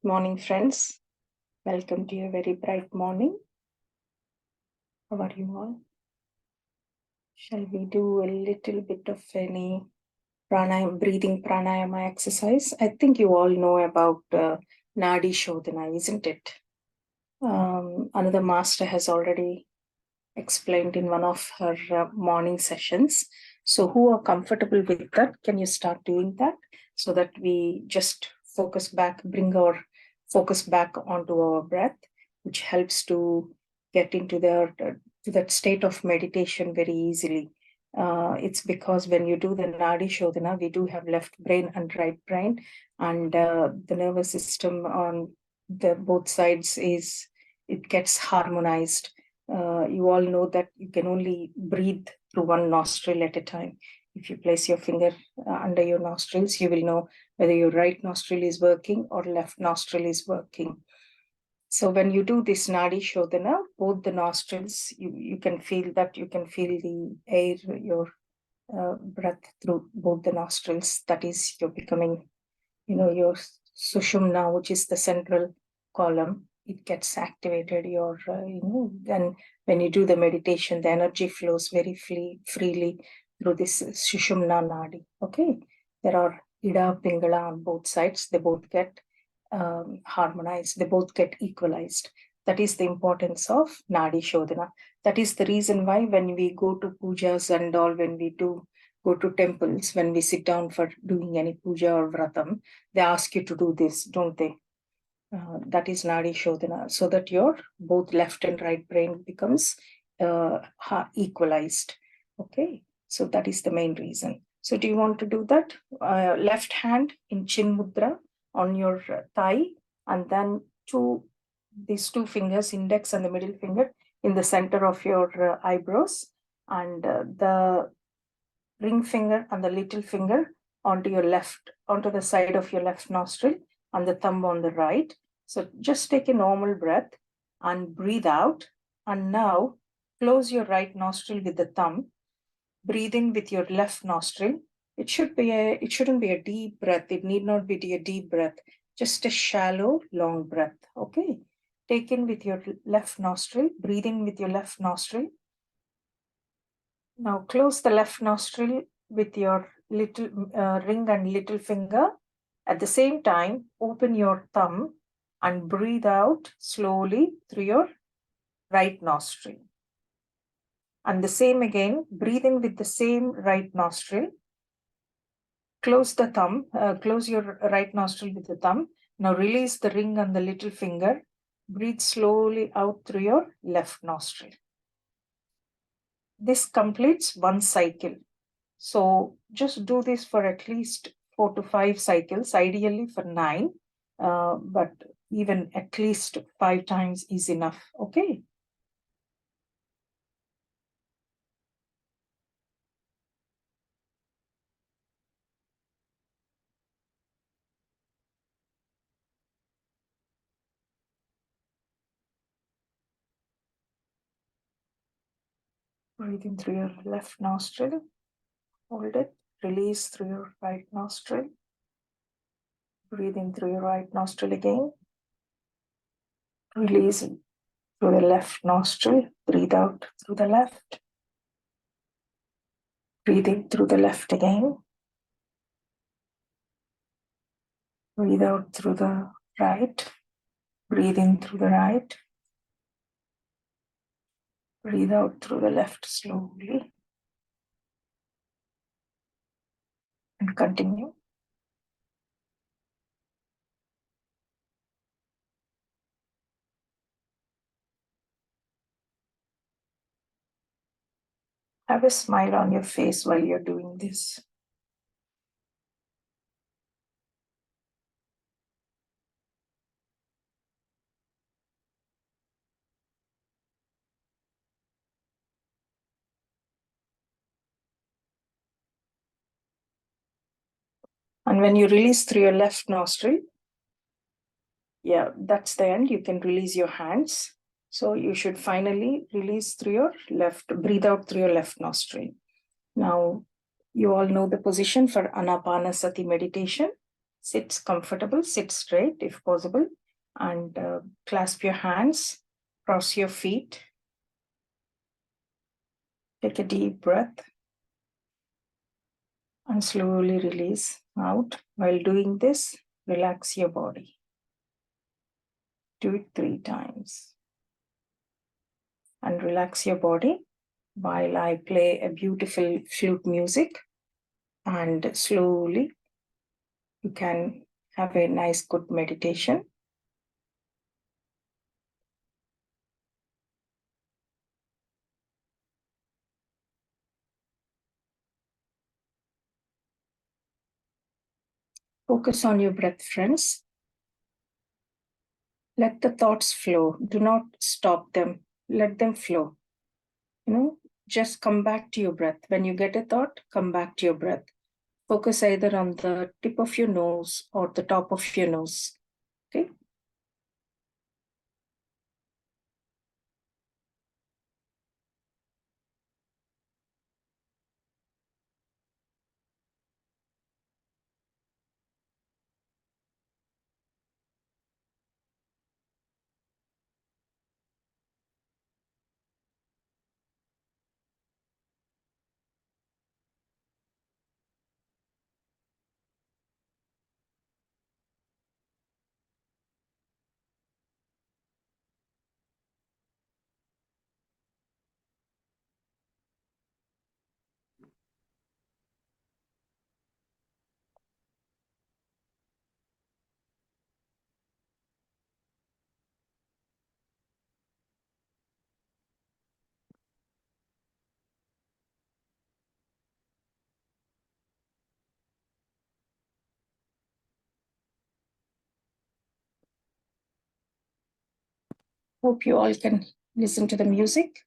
Morning, friends. Welcome to a very bright morning. How are you all? Shall we do a little bit of any breathing pranayama exercise? I think you all know about Nadi Shodhana, isn't it? Another master has already explained in one of her morning sessions. So who are comfortable with that, can you start doing that so that we just bring our focus back onto our breath, which helps to get into that state of meditation very easily. It's because when you do the Nadi Shodhana, we do have left brain and right brain, and the nervous system on the both sides it gets harmonized. You all know that you can only breathe through one nostril at a time. If you place your finger under your nostrils, you will know whether your right nostril is working or left nostril is working. So when you do this Nadi Shodhana, both the nostrils, you can feel the air, your breath through both the nostrils. That is, you're becoming, your Sushumna, which is the central column. It gets activated. Then when you do the meditation, the energy flows very freely through this Sushumna Nadi. Okay, there are Ida, Pingala on both sides. They both get harmonized. They both get equalized. That is the importance of Nadi Shodhana. That is the reason why when we go to pujas and all, when we do go to temples, when we sit down for doing any puja or vratam, they ask you to do this, don't they? That is Nadi Shodhana, so that your both left and right brain becomes equalized. Okay, so that is the main reason. So do you want to do that? Left hand in Chin Mudra on your thigh, and then these two fingers, index and the middle finger, in the center of your eyebrows, and the ring finger and the little finger onto the side of your left nostril, and the thumb on the right. So just take a normal breath and breathe out. And now close your right nostril with the thumb. Breathe in with your left nostril. It shouldn't be a deep breath. It need not be a deep breath. Just a shallow, long breath. Okay. Take in with your left nostril. Breathe in with your left nostril. Now close the left nostril with your little ring and little finger. At the same time, open your thumb and breathe out slowly through your right nostril. And the same again, breathe in with the same right nostril. Close the thumb, close your right nostril with the thumb. Now release the ring and the little finger. Breathe slowly out through your left nostril. This completes one cycle. So just do this for at least 4 to 5 cycles, ideally for 9, but even at least 5 times is enough. Okay. Breathe in through your left nostril. Hold it. Release through your right nostril. Breathe in through your right nostril again. Release through the left nostril. Breathe out through the left. Breathe in through the left again. Breathe out through the right. Breathe in through the right. Breathe out through the left slowly. And continue. Have a smile on your face while you're doing this. And when you release through your left nostril, yeah, that's the end. You can release your hands. So you should finally release through your left, breathe out through your left nostril. Now, you all know the position for Anapanasati meditation. Sit comfortable, sit straight if possible, and clasp your hands, cross your feet. Take a deep breath and slowly release out. While doing this, relax your body. Do it 3 times. And relax your body while I play a beautiful flute music, and slowly you can have a nice good meditation. Focus on your breath, friends. Let the thoughts flow. Do not stop them. Let them flow. Just come back to your breath. When you get a thought, come back to your breath. Focus either on the tip of your nose or the top of your nose. Okay. Hope you all can listen to the music.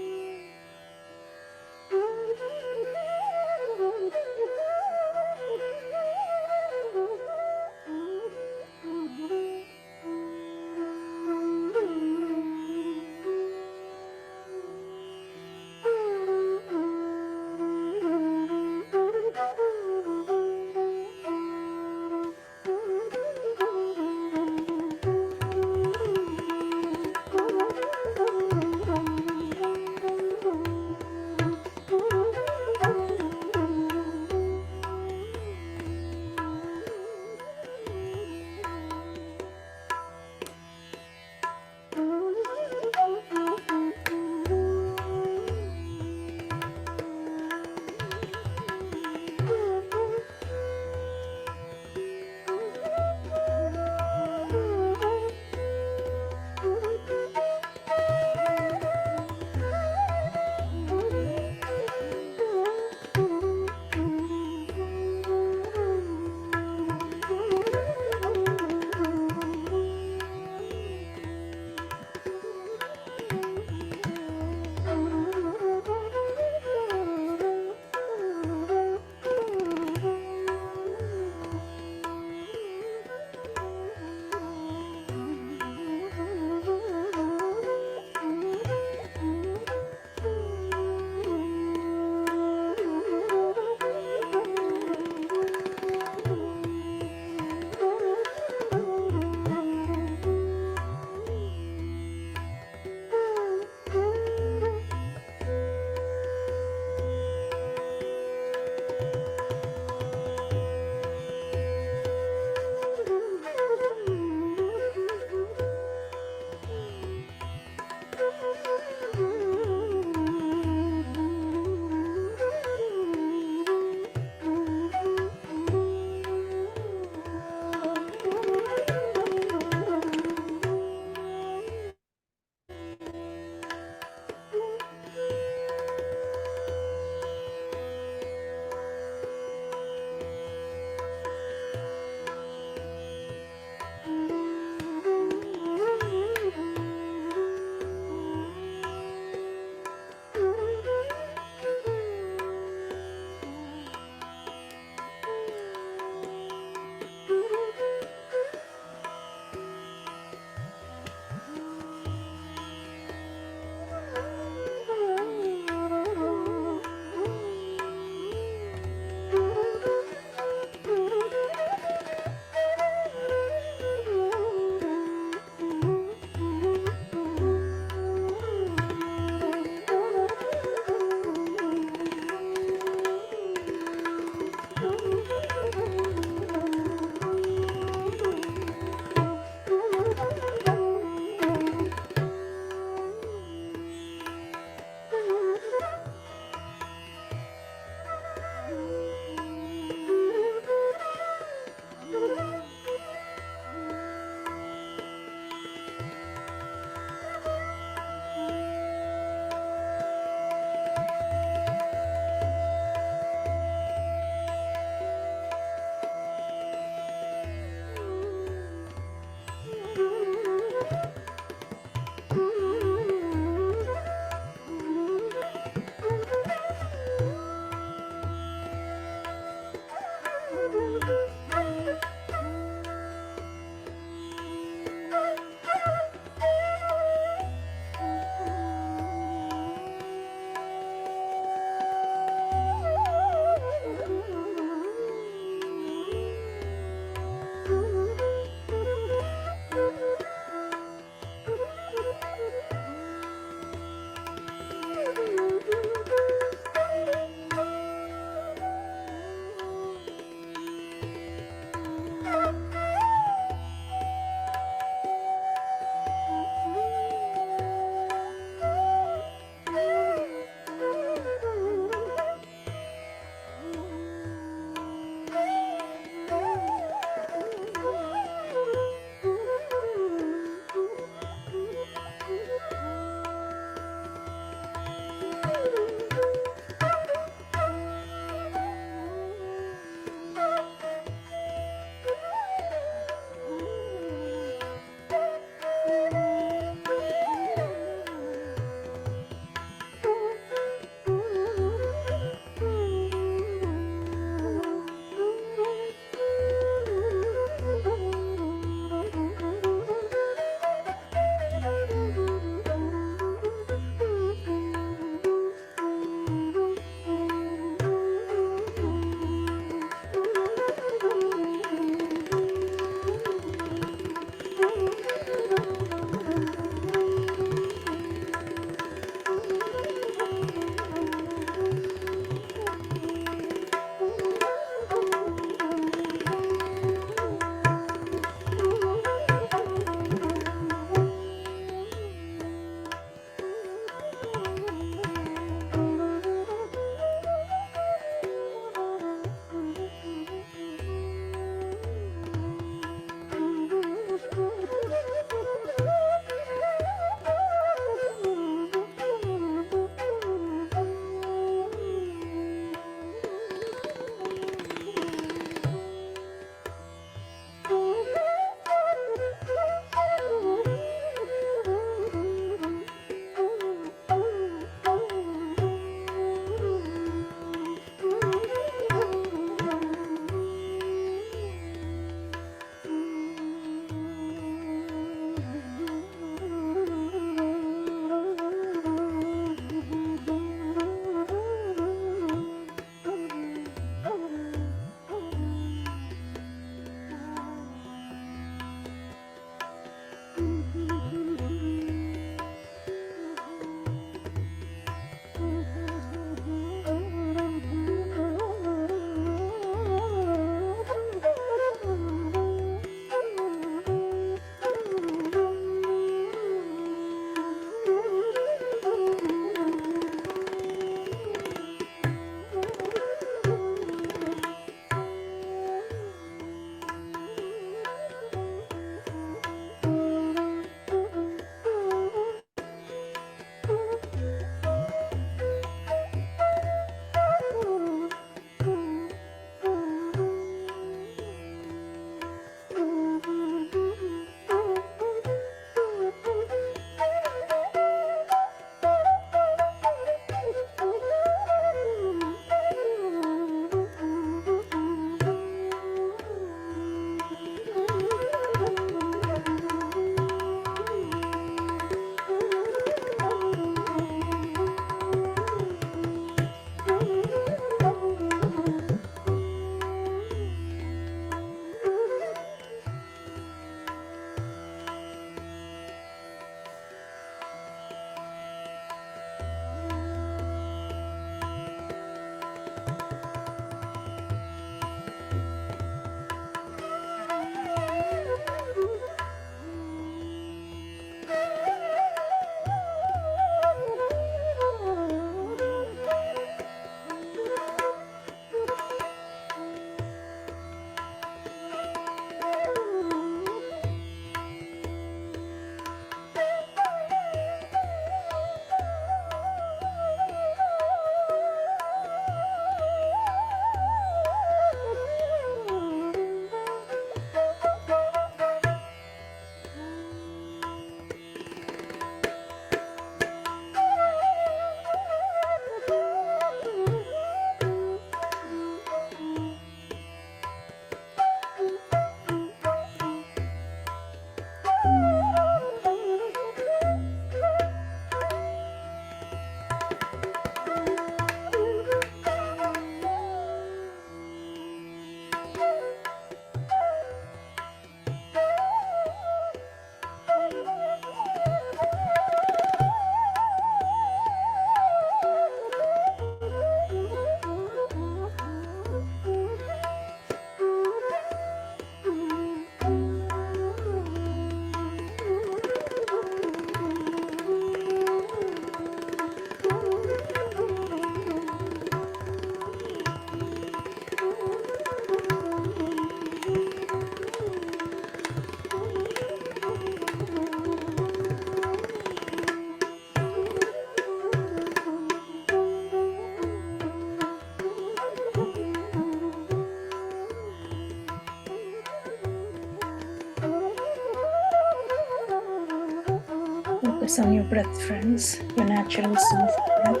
Focus on your breath, friends, your natural soft breath.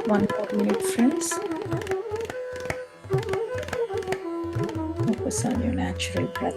One more minute, friends. Focus on your natural breath.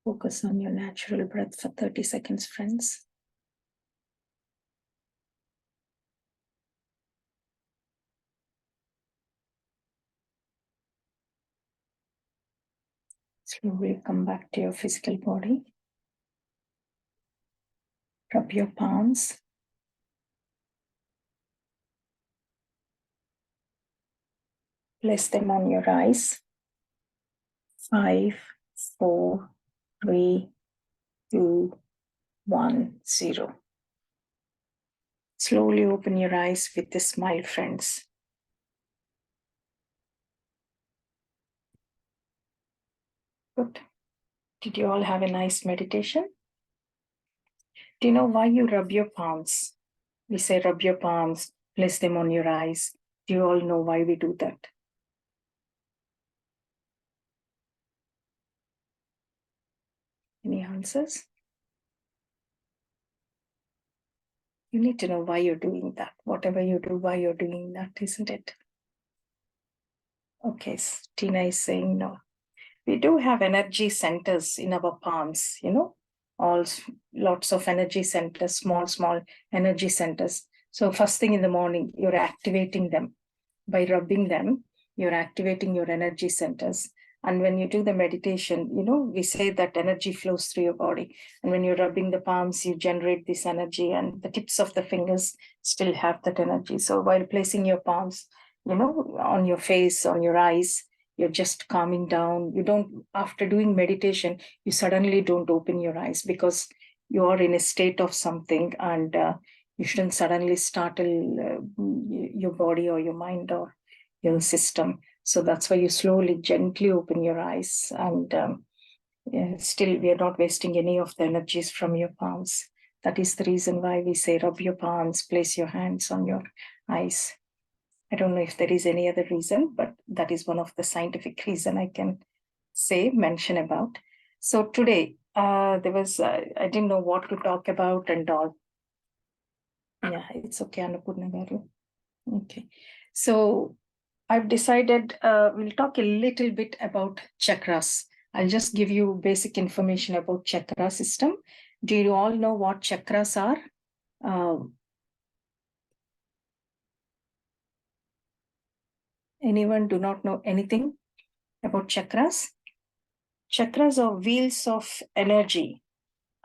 Focus on your natural breath for 30 seconds, friends. Slowly come back to your physical body. Rub your palms. Place them on your eyes. 5, 4, 3, 2, 1, 0. Slowly open your eyes with a smile, friends. Good. Did you all have a nice meditation? Do you know why you rub your palms? We say rub your palms, place them on your eyes. Do you all know why we do that? Any answers? You need to know why you're doing that. Whatever you do, why you're doing that, isn't it? Okay, Tina is saying no. We do have energy centers in our palms, lots of energy centers, small energy centers. So first thing in the morning, you're activating them. By rubbing them, you're activating your energy centers. And when you do the meditation, we say that energy flows through your body. And when you're rubbing the palms, you generate this energy, and the tips of the fingers still have that energy. So while placing your palms, on your face, on your eyes, you're just calming down. You don't, after doing meditation, you suddenly don't open your eyes because you are in a state of something, and you shouldn't suddenly startle your body or your mind or your system. So that's why you slowly, gently open your eyes, and still we are not wasting any of the energies from your palms. That is the reason why we say rub your palms, place your hands on your eyes. I don't know if there is any other reason, but that is one of the scientific reason I can mention about. So today, I didn't know what to talk about and all. Yeah, it's okay, Annapurna Garu. Okay. So I've decided we'll talk a little bit about chakras. I'll just give you basic information about chakra system. Do you all know what chakras are? Anyone do not know anything about chakras? Chakras are wheels of energy.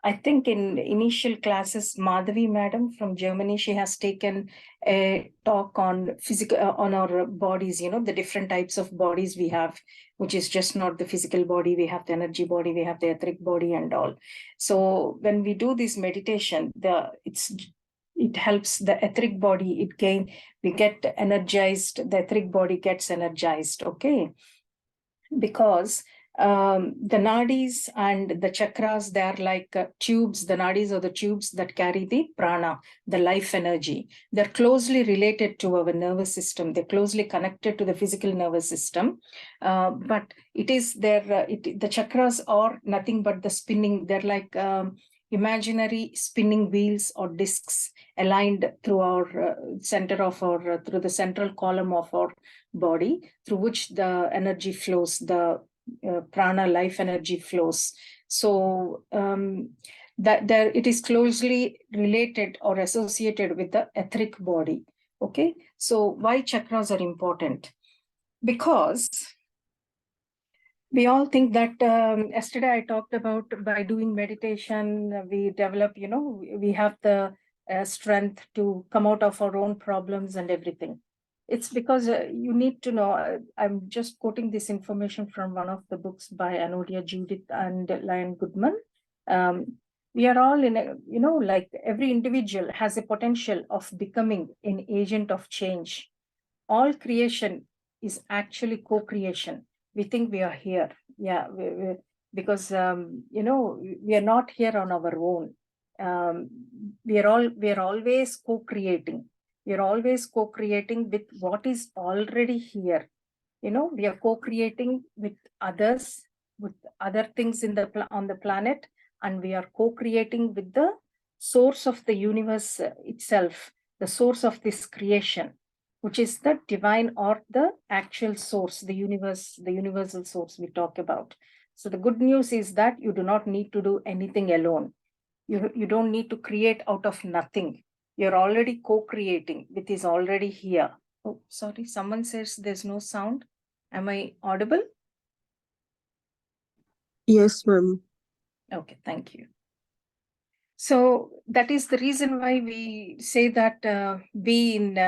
I think in initial classes, Madhavi madam from Germany, she has taken a talk on physical, on our bodies, the different types of bodies we have, which is just not the physical body. We have the energy body, we have the etheric body and all. So when we do this meditation, it helps the etheric body, we get energized, the etheric body gets energized, okay? Because the nadis and the chakras, they are like tubes. The nadis are the tubes that carry the prana, the life energy. They're closely related to our nervous system. They're closely connected to the physical nervous system. But it is the chakras are nothing but the spinning. They're like imaginary spinning wheels or discs aligned through our through the central column of our body, through which the energy flows, the prana life energy flows. So that there it is closely related or associated with the etheric body. Okay, so why chakras are important? Because we all think that yesterday I talked about by doing meditation, we develop, we have the strength to come out of our own problems and everything. It's because you need to know, I'm just quoting this information from one of the books by Anodia Judith and Lion Goodman. We are all in a, like every individual has a potential of becoming an agent of change. All creation is actually co-creation. We think we are here. Yeah, because, we are not here on our own. We are always co-creating. We are always co-creating with what is already here. We are co-creating with others, with other things on the planet, and we are co-creating with the source of the universe itself, the source of this creation, which is the divine or the actual source, the universe, the universal source we talk about. So the good news is that you do not need to do anything alone. You don't need to create out of nothing. You're already co-creating with is already here. Oh, sorry, someone says there's no sound. Am I audible? Yes, ma'am. Okay, thank you. So that is the reason why we say that be in,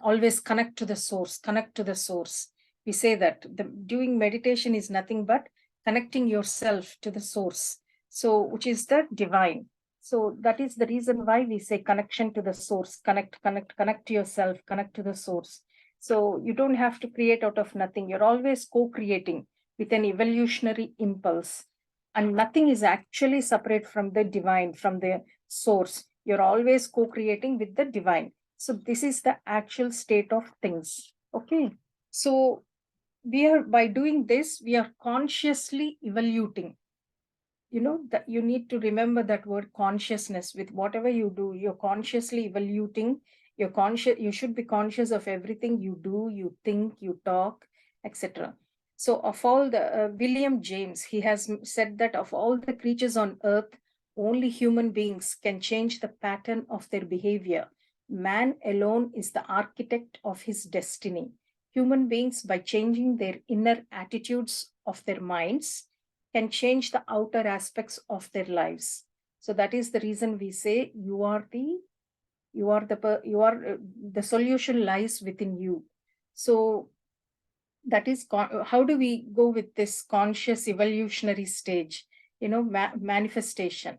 always connect to the source, connect to the source. We say that doing meditation is nothing but connecting yourself to the source. So, which is the divine. So that is the reason why we say connection to the source, connect to yourself, connect to the source. So you don't have to create out of nothing. You're always co-creating with an evolutionary impulse. And nothing is actually separate from the divine, from the source. You're always co-creating with the divine. So this is the actual state of things. Okay. So by doing this, we are consciously evaluating. That you need to remember that word consciousness. With whatever you do, you're consciously evaluating. You should be conscious of everything you do, you think, you talk, etc. So of all the William James, he has said that of all the creatures on earth, only human beings can change the pattern of their behavior. Man alone is the architect of his destiny. Human beings, by changing their inner attitudes of their minds, can change the outer aspects of their lives. So that is the reason we say the solution lies within you. So that is how do we go with this conscious evolutionary stage, manifestation.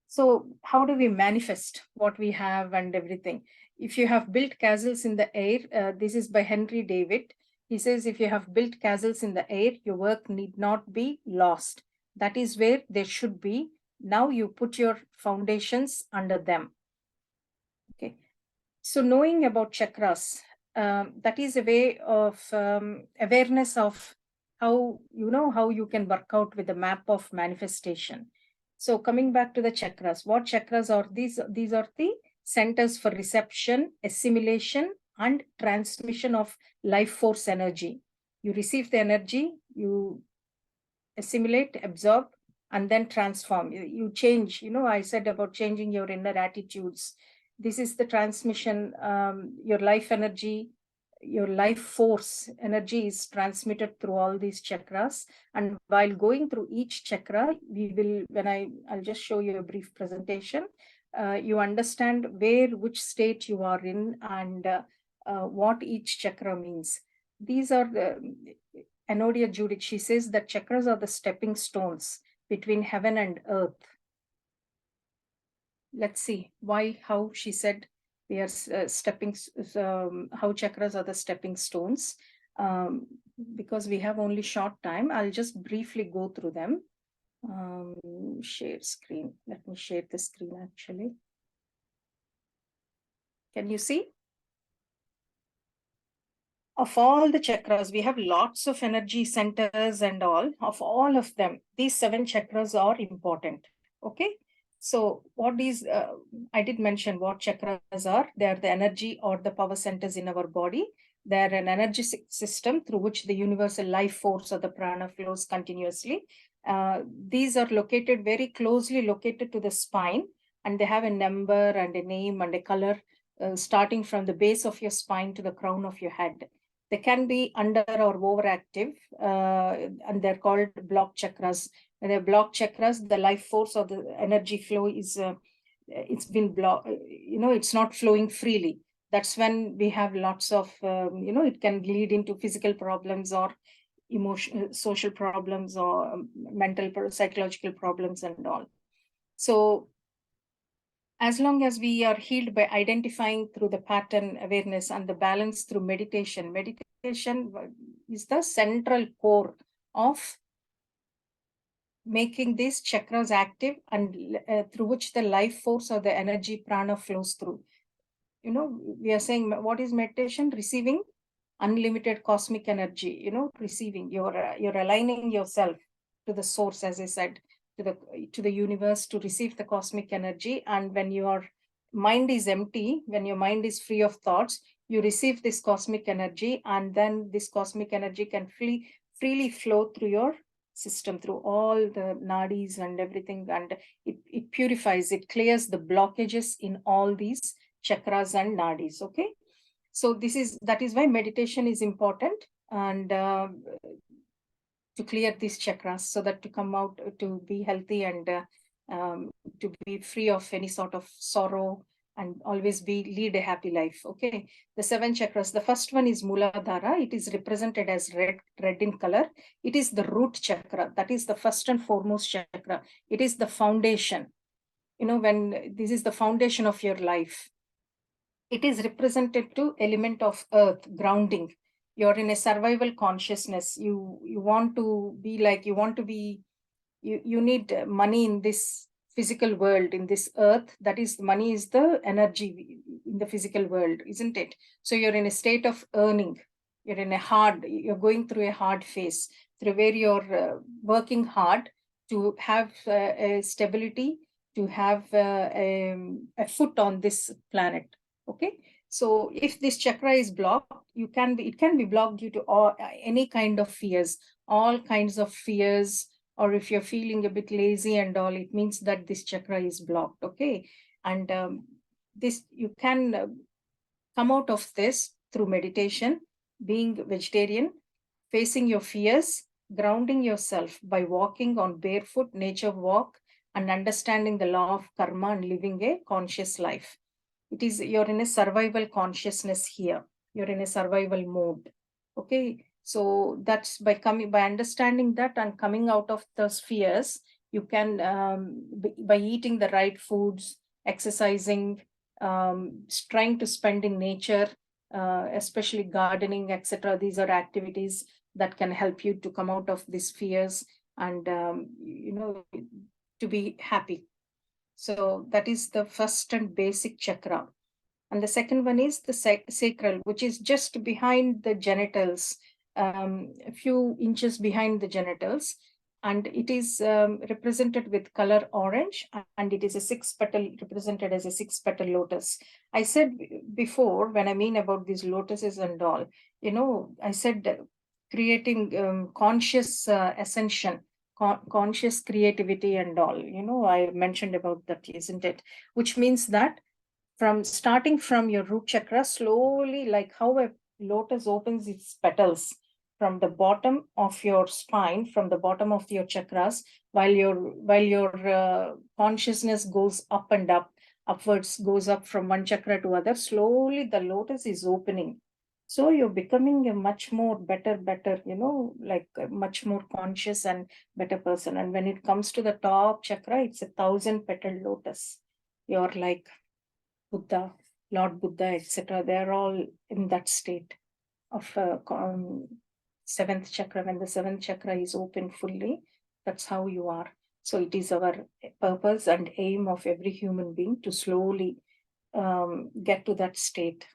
So how do we manifest what we have and everything? If you have built castles in the air, this is by Henry David. He says, if you have built castles in the air, your work need not be lost. That is where they should be. Now you put your foundations under them. Okay. So knowing about chakras, that is a way of awareness of how you can work out with the map of manifestation. So coming back to the chakras, what chakras are these? These are the centers for reception, assimilation, and transmission of life force energy. You receive the energy, you assimilate, absorb, and then transform. You change. I said about changing your inner attitudes. This is the transmission. Your life energy, your life force energy is transmitted through all these chakras. And while going through each chakra, I'll just show you a brief presentation. You understand which state you are in, and what each chakra means. These are the Anodia Judith. She says that chakras are the stepping stones between heaven and earth. Let's see how she said we are stepping, how chakras are the stepping stones. Because we have only short time, I'll just briefly go through them. Share screen. Let me share the screen actually. Can you see? Of all the chakras, we have lots of energy centers and all. Of all of them, these 7 chakras are important. Okay. So what is, I did mention what chakras are. They are the energy or the power centers in our body. They are an energy system through which the universal life force or the prana flows continuously. These are very closely located to the spine, and they have a number and a name and a color starting from the base of your spine to the crown of your head. They can be under or overactive, and they're called block chakras. When they're block chakras, the life force or the energy flow is it's been blocked. It's not flowing freely. That's when we have lots of it can lead into physical problems or emotional, social problems, or mental, psychological problems and all. So as long as we are healed by identifying through the pattern awareness and the balance through meditation. Meditation is the central core of making these chakras active, and through which the life force or the energy prana flows through. We are saying, what is meditation? Receiving unlimited cosmic energy, receiving, you're aligning yourself to the source, as I said, to the universe, to receive the cosmic energy. And when your mind is empty, when your mind is free of thoughts, you receive this cosmic energy, and then this cosmic energy can freely flow through your system, through all the nadis and everything, and it purifies, it clears the blockages in all these chakras and nadis. Okay. So that is why meditation is important, and to clear these chakras, so that to come out, to be healthy, and to be free of any sort of sorrow, and always lead a happy life. Okay. The 7 chakras. The first one is Muladhara. It is represented as red in color. It is the root chakra. That is the first and foremost chakra. It is the foundation. When this is the foundation of your life. It is represented to element of earth, grounding. You're in a survival consciousness. You want to be like, you need money in this physical world, in this earth. That is, money is the energy in the physical world, isn't it? So you're in a state of earning. You're going through a hard phase, through where you're working hard to have a stability, to have a foot on this planet. Okay. So if this chakra is blocked, it can be blocked due to any kind of fears, all kinds of fears, or if you're feeling a bit lazy and all, it means that this chakra is blocked. Okay. And this, you can come out of this through meditation, being vegetarian, facing your fears, grounding yourself by walking on barefoot nature walk, and understanding the law of karma and living a conscious life. You're in a survival consciousness here. You're in a survival mode. Okay. So that's by understanding that and coming out of those fears, you can, by eating the right foods, exercising, trying to spend in nature, especially gardening, etc. These are activities that can help you to come out of these fears and, to be happy. So that is the first and basic chakra. And the second one is the sacral, which is just behind the genitals, a few inches behind the genitals. And it is represented with color orange, and it is a represented as a 6-petal lotus. I said before, when I mean about these lotuses and all, I said creating conscious ascension, conscious creativity and all. I mentioned about that, isn't it? Which means that from starting from your root chakra, slowly, like how a lotus opens its petals from the bottom of your spine, from the bottom of your chakras, while your consciousness goes up and up, upwards, goes up from one chakra to other, slowly the lotus is opening. So you're becoming a much more better, like a much more conscious and better person. And when it comes to the top chakra, it's a 1,000-petal lotus. You're like Buddha, Lord Buddha, etc. They're all in that state of seventh chakra. When the seventh chakra is open fully, that's how you are. So it is our purpose and aim of every human being to slowly get to that state.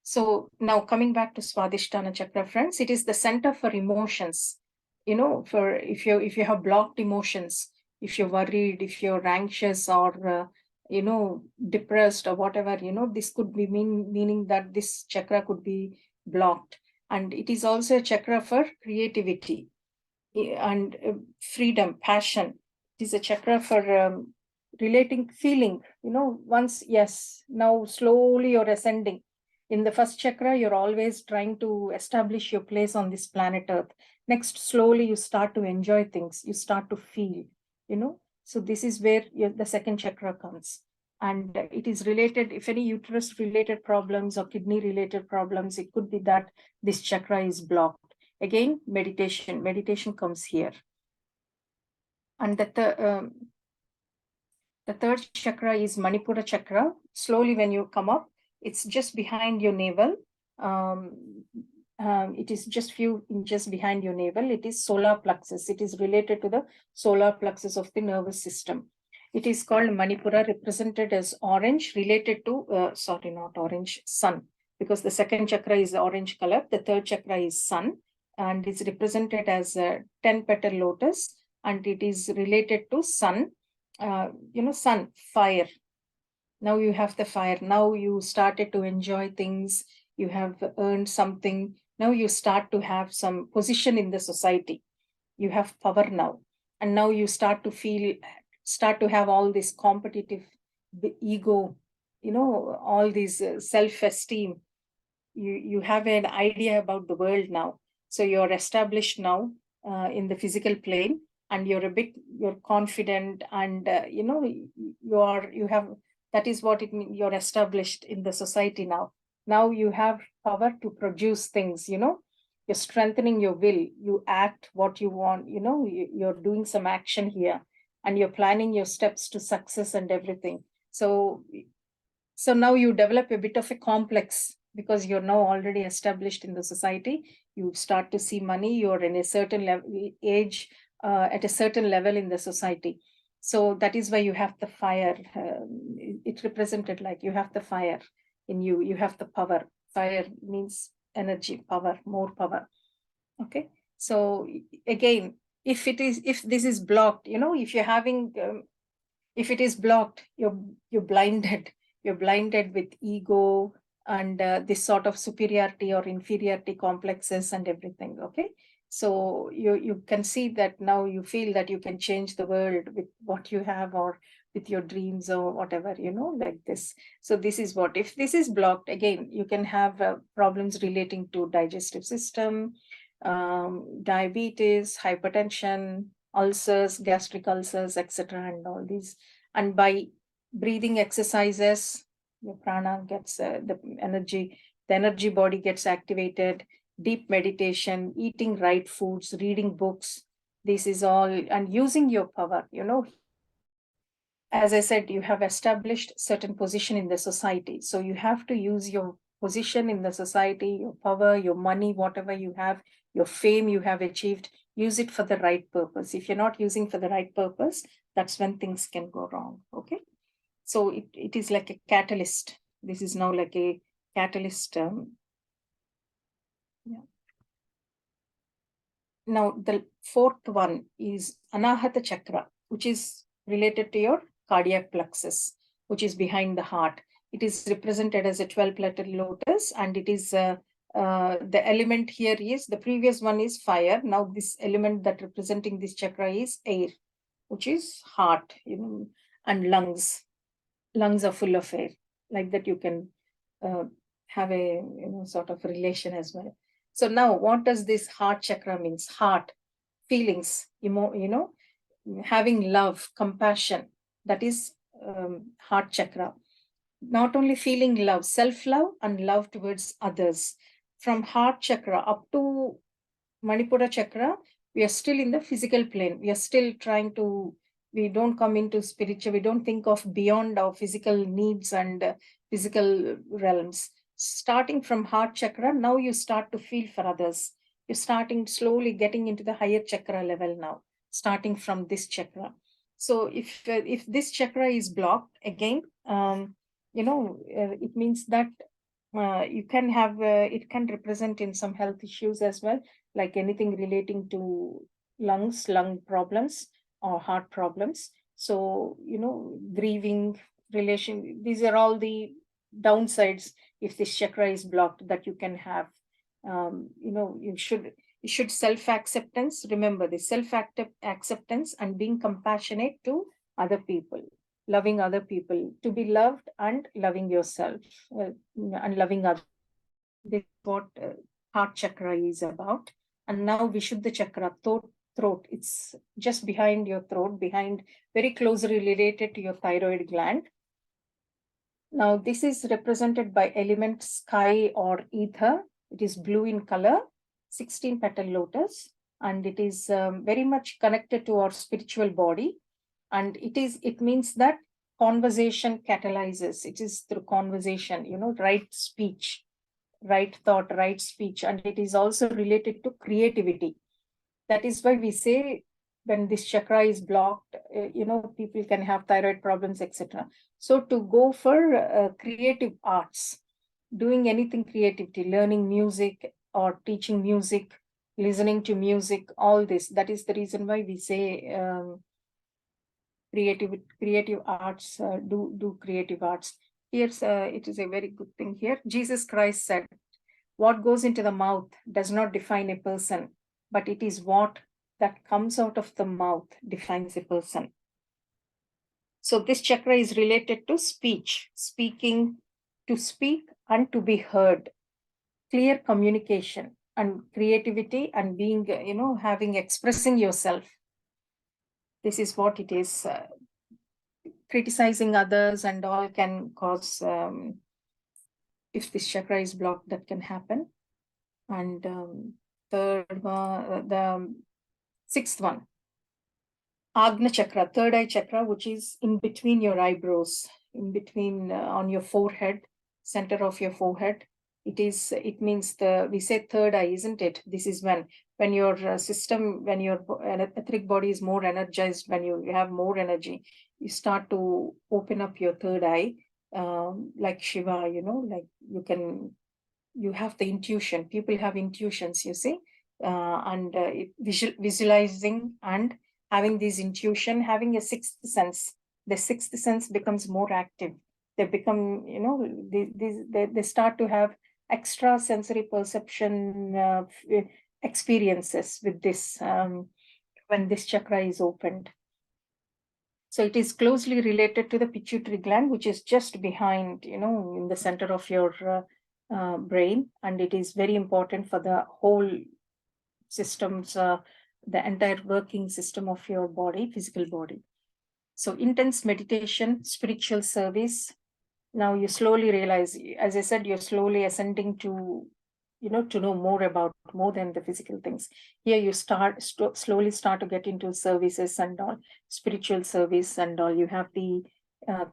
So now coming back to Swadhisthana chakra, friends, it is the center for emotions. For if you have blocked emotions, if you're worried, if you're anxious or depressed or whatever, this could be meaning that this chakra could be blocked. And it is also a chakra for creativity and freedom, passion. It is a chakra for relating, feeling, once, yes, now slowly you're ascending. In the first chakra, you're always trying to establish your place on this planet Earth. Next, slowly you start to enjoy things, you start to feel, so this is where the second chakra comes. And it is related, if any uterus related problems or kidney related problems, it could be that this chakra is blocked. Again, meditation comes here. And the third chakra is Manipura chakra. Slowly when you come up, it's just behind your navel. It is just few inches behind your navel. It is solar plexus. It is related to the solar plexus of the nervous system. It is called Manipura, represented as orange, related to, sorry, not orange, sun, because the second chakra is orange color. The third chakra is sun, and it's represented as a 10-petal lotus, and it is related to sun. Sun, fire. Now you have the fire. Now you started to enjoy things. You have earned something. Now you start to have some position in the society. You have power now. And now you start to have all this competitive ego, all these self-esteem. You have an idea about the world now. So you're established now in the physical plane, and you're confident, and that is what it means. You're established in the society now. Now you have power to produce things, you're strengthening your will. You act what you want, you're doing some action here, and you're planning your steps to success and everything. So now you develop a bit of a complex, because you're now already established in the society. You start to see money. You're in a certain level, age, at a certain level in the society. So that is why you have the fire. It represented like you have the fire in you. You have the power. Fire means energy, power, more power. Okay. So again, if this is blocked, if you're having, if it is blocked, you're blinded. You're blinded with ego and this sort of superiority or inferiority complexes and everything. Okay. So you can see that now you feel that you can change the world with what you have, or with your dreams, or whatever, like this. So this is what, if this is blocked, again, you can have problems relating to digestive system, diabetes, hypertension, ulcers, gastric ulcers, etc. and all these. And by breathing exercises, your prana gets the energy body gets activated. Deep meditation, eating right foods, reading books, this is all, and using your power. As I said, you have established certain position in the society, so you have to use your position in the society, your power, your money, whatever you have, your fame you have achieved, use it for the right purpose. If you're not using for the right purpose, that's when things can go wrong. Okay. So it is like a catalyst. This is now like a catalyst. Yeah. Now, the fourth one is Anahata Chakra, which is related to your cardiac plexus, which is behind the heart. It is represented as a 12-petaled lotus, and it is the element here is, the previous one is fire. Now, this element that representing this chakra is air, which is heart, and lungs. Lungs are full of air. Like that, you can have a sort of relation as well. So now, what does this heart chakra means? Heart, feelings, having love, compassion. That is heart chakra. Not only feeling love, self-love and love towards others. From heart chakra up to Manipura chakra, we are still in the physical plane. We are still trying to, we don't come into spiritual, we don't think of beyond our physical needs and physical realms. Starting from heart chakra, now you start to feel for others. You're starting slowly getting into the higher chakra level now, starting from this chakra. So if this chakra is blocked again, it means that you can have, it can represent in some health issues as well, like anything relating to lungs, lung problems or heart problems. So, grieving, relation, these are all the downsides if this chakra is blocked that you can have. You should self-acceptance. Remember the self-acceptance and being compassionate to other people, loving other people, to be loved and loving yourself, and loving others. This is what heart chakra is about. And now Vishuddha chakra, throat. It's just behind your throat, very closely related to your thyroid gland. Now this is represented by element sky or ether. It is blue in color, 16 petal lotus, and it is very much connected to our spiritual body. And it means that conversation catalyzes. It is through conversation, right speech, right thought, right speech, and it is also related to creativity. That is why we say when this chakra is blocked, people can have thyroid problems, etc. So to go for creative arts, doing anything creativity, learning music or teaching music, listening to music, all this, that is the reason why we say creative arts, do creative arts. Here's it is a very good thing here. Jesus Christ said, what goes into the mouth does not define a person, but it is what that comes out of the mouth defines a person. So this chakra is related to speech, speaking, to speak and to be heard, clear communication and creativity and being, expressing yourself. This is what it is. Criticizing others and all can cause, if this chakra is blocked, that can happen. And the sixth one, Agna chakra, third eye chakra, which is in between your eyebrows, in between on your forehead, center of your forehead. It means we say third eye, isn't it? This is when your system, when your etheric body is more energized, when you have more energy, you start to open up your third eye, like Shiva, like you have the intuition. People have intuitions, you see, and visualizing and having this intuition, having a sixth sense. The sixth sense becomes more active. They become, they start to have extra sensory perception experiences with this when this chakra is opened. So it is closely related to the pituitary gland, which is just behind, in the center of your brain, and it is very important for the whole systems, the entire working system of your body, physical body. So intense meditation, spiritual service. Now you slowly realize, as I said, you're slowly ascending to, to know more than the physical things. Here you slowly start to get into services and all, spiritual service and all. You have the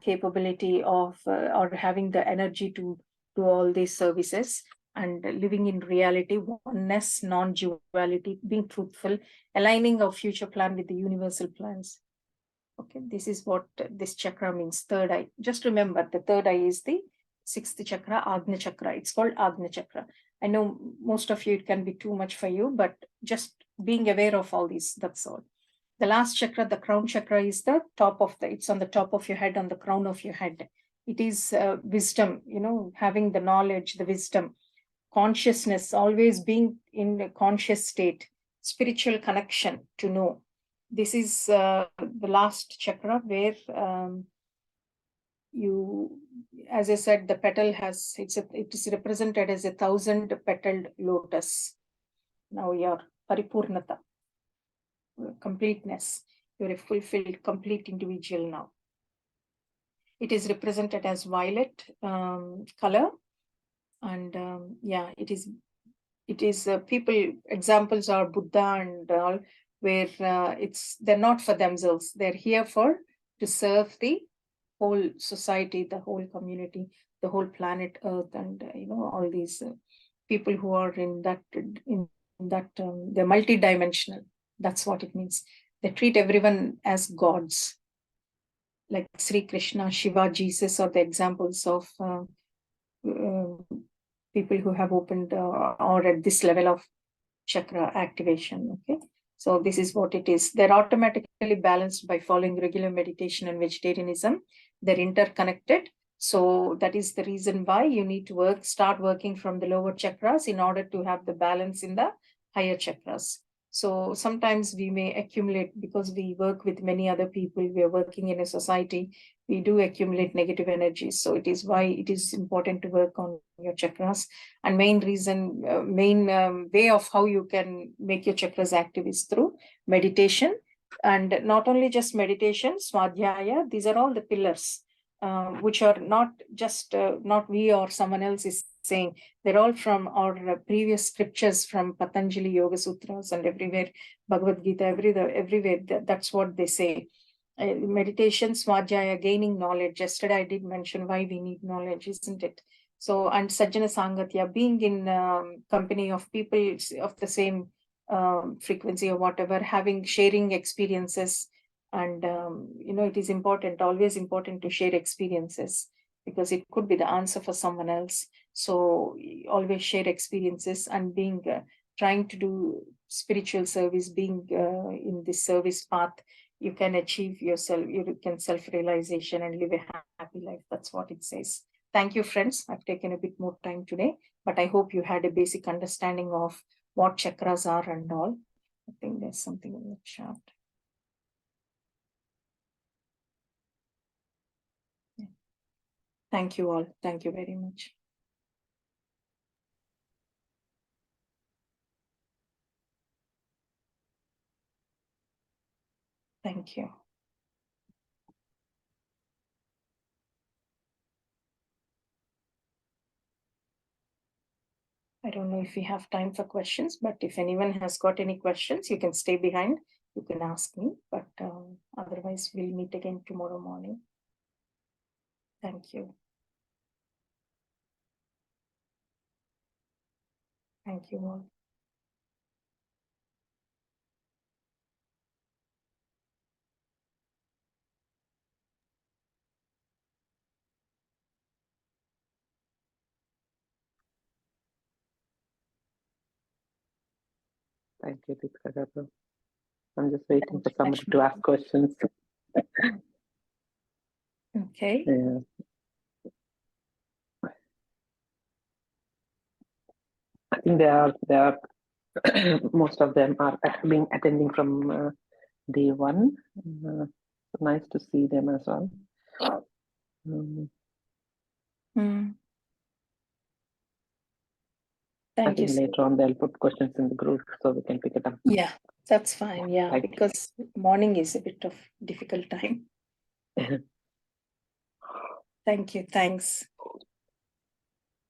capability of or having the energy to to all these services, and living in reality, oneness, non-duality, being truthful, aligning our future plan with the universal plans. Okay, this is what this chakra means, third eye. Just remember, the third eye is the sixth chakra, Agnya chakra. It's called Agnya chakra. I know most of you, it can be too much for you, but just being aware of all these, that's all. The last chakra, the crown chakra, is the top of it's on the top of your head, on the crown of your head. It is wisdom, having the knowledge, the wisdom, consciousness, always being in a conscious state, spiritual connection to know. This is the last chakra where as I said, the petal it is represented as 1,000-petaled lotus. Now your paripurnata, completeness. You're a fulfilled, complete individual now. It is represented as violet color, and it is people. Examples are Buddha and all, where they're not for themselves. They're here to serve the whole society, the whole community, the whole planet Earth, and all these people who are in that they're multidimensional. That's what it means. They treat everyone as gods, like Sri Krishna, Shiva, Jesus, are the examples of people who have opened or at this level of chakra activation. Okay, so this is what it is. They're automatically balanced by following regular meditation and vegetarianism. They're interconnected. So that is the reason why you need to start working from the lower chakras in order to have the balance in the higher chakras. So sometimes we may accumulate, because we work with many other people, we are working in a society, we do accumulate negative energies. So it is why it is important to work on your chakras. And main way of how you can make your chakras active is through meditation. And not only just meditation, swadhyaya, these are all the pillars, which are not just, not we or someone else is saying. They're all from our previous scriptures, from Patanjali Yoga Sutras and everywhere, Bhagavad Gita, everywhere. That's what they say. Meditation, swadhyaya, gaining knowledge. Yesterday I did mention why we need knowledge, isn't it? So, and Sajjana Sangatya, being in company of people of the same frequency or whatever, sharing experiences. And, it is always important to share experiences, because it could be the answer for someone else. So always share experiences, and trying to do spiritual service, being in this service path, you can achieve yourself, you can self-realization and live a happy life. That's what it says. Thank you, friends. I've taken a bit more time today, but I hope you had a basic understanding of what chakras are and all. I think there's something in the chat. Yeah. Thank you all. Thank you very much. Thank you. I don't know if we have time for questions, but if anyone has got any questions, you can stay behind. You can ask me, but otherwise we'll meet again tomorrow morning. Thank you. Thank you all. Thank you, Deepika. I'm just waiting for somebody to ask questions. Okay. Yeah. I think they are most of them are attending from day one. Nice to see them as well. Thank you. Later on they'll put questions in the group so we can pick it up. Yeah, that's fine. Yeah, because morning is a bit of difficult time. Thank you. Thanks.